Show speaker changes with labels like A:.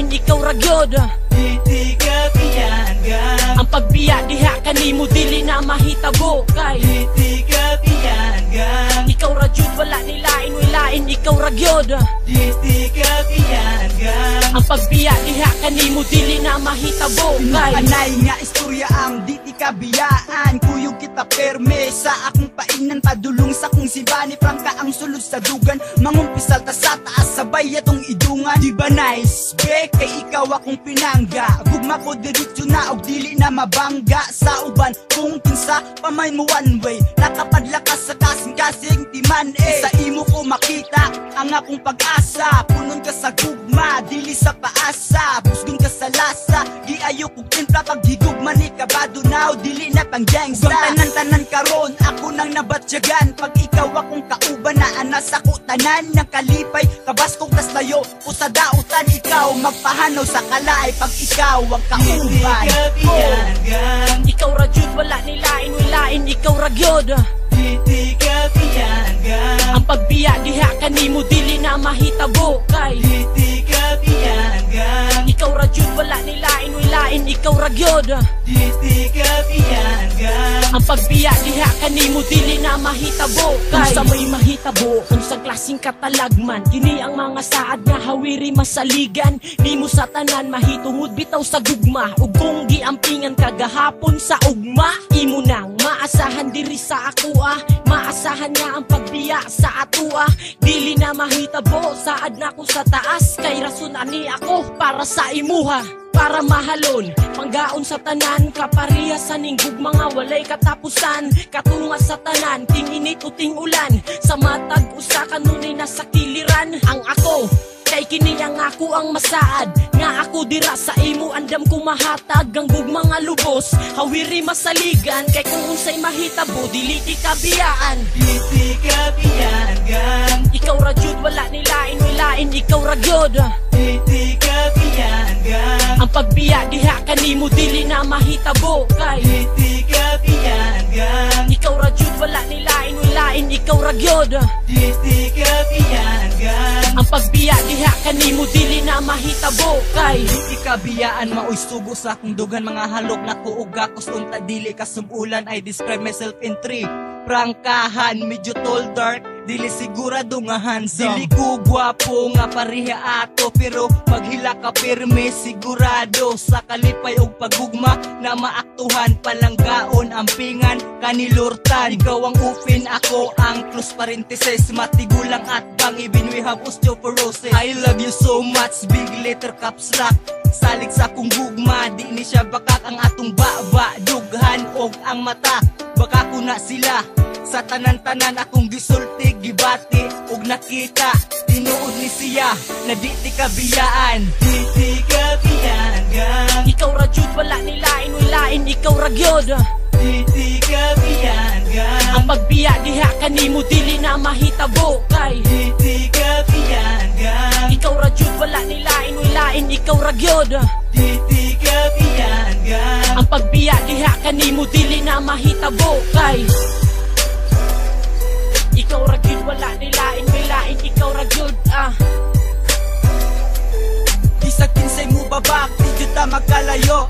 A: nilain ikaw ragyod.
B: Di ka piyangan.
A: Ang pagbiya diha kanimo dili na mahitabo kay
B: Di ka piyangan.
A: ikaw ragyod wala nilain wilain ikaw ragyod.
B: Di ka piyangan.
A: Ang pagbiya diha kanimo dili na mahitabo kay
C: Anay nga istorya ang di kabiyaan. Kuyog kita perme sa akong painan, padulong sa kong sibani. Prangka ang sulod sa dugan, mangumpisal ta sa taas sabay atong idungan. Di ba nice, be? Kay ikaw akong pinangga. Gugma ko diretso na og dili na mabangga sa uban. Kung kinsa pamay mo one way, nakapadlakas sa kasing-kasing timan sa imo ko makita ang akong pag-asa. Punon ka sa gugma, dili sa paasa. Busgon ka sa lasa, di ayo kong timpla. Pag higugma ni kabado now, dili na pang gangsta. Tanan-tanan karon, ako nang nabatyagan. Pag ikaw akong kauban na anas ako tanan ng kalipay. Kabas kong tas layo, o sa dautan ikaw magpahanaw sa kalay. Pag ikaw ang kauban,
B: Di ka piyangan.
A: ikaw ragyod wala nilain wilain ikaw ragyod.
B: Di ka piyangan.
A: Ang pagbiya diha kanimo dili na mahitabo kay
B: Di ka piyangan.
A: ikaw ragyod wala nilain wilain ikaw ragyod.
B: Di ka piyangan.
A: Ang pagbiya diha kanimo dili na mahitabo kay sa may mahitabo kung sa klaseng katalagman. Kini ang mga saad nga hawiri masaligan. Nimo sa tanan mahitungod bitaw sa gugma. Ug kung giampingan kagahapon sa ugma, imo nang maasahan diri sa ako maasahan nga ang pagbiya sa atua. Dili na mahitabo saad na ko sa taas. Kay rason ani ako para sa imuha, para mahalon panggaon sa tanan. Kapareha sa ninggug mga walay katapusan. Katunga sa tanan ting init o ting ulan. Sa matag usa kanunay nasa kiliran. Ang ako kay kini ang ako ang masaad. Nga ako dira sa imo andam ko mahatag. Ang gugma nga lubos hawiri masaligan. Kay kung unsay mahitabo dili ti kabiyaan.
B: Di ka piyangan.
A: Ikaw ragyod wala nilain wilain ikaw ragyod.
B: Di ka piyangan.
A: Ang pagbiya diha kanimo dili na mahitabo kay
B: Di ka piyangan.
A: ikaw ragyod wala nilain wilain ikaw ragyod.
B: Di ka piyangan.
A: Ang pagbiya diha kanimo dili na mahitabo kay
C: di kabiyaan maoy sugo sa akong dugan. Mga halok na ko ug gakos unta dili kasumulan. I describe myself in three: prangkahan, medyo tall, dark, dili sigurado nga handsome. Dili ko gwapo nga pareha ato, pero maghila ka pirme sigurado. Sa kalipay og pagugma na maaktuhan, palanggaon, ampingan, kanilurtan. Ikaw ang ufin, ako ang close parenthesis, matigulang at bang, even we have osteoporosis. I love you so much, big letter caps lock. Salig sa kong gugma, di ni siya bakak ang atong baba. Dughan og ang mata, baka ko na sila. Sa tanan-tanan akong gisulti, gibati ug nakita. Tinuod ni siya na di ti kabiyaan.
B: Di ka piyangan.
A: ikaw ragyod wala nilain wilain ikaw ragyod.
B: Di ka piyangan.
A: Ang pagbiya diha kanimo dili na mahitabo kay
B: Di ka piyangan.
A: ikaw ragyod wala nilain wilain ikaw ragyod.
B: Di ka piyangan.
A: Ang pagbiya diha kanimo dili na mahitabo kay ikaw ragyod wala nilain wilain ikaw ragyod.
C: Bisag kinsay mo babak, di jud ta magkalayo.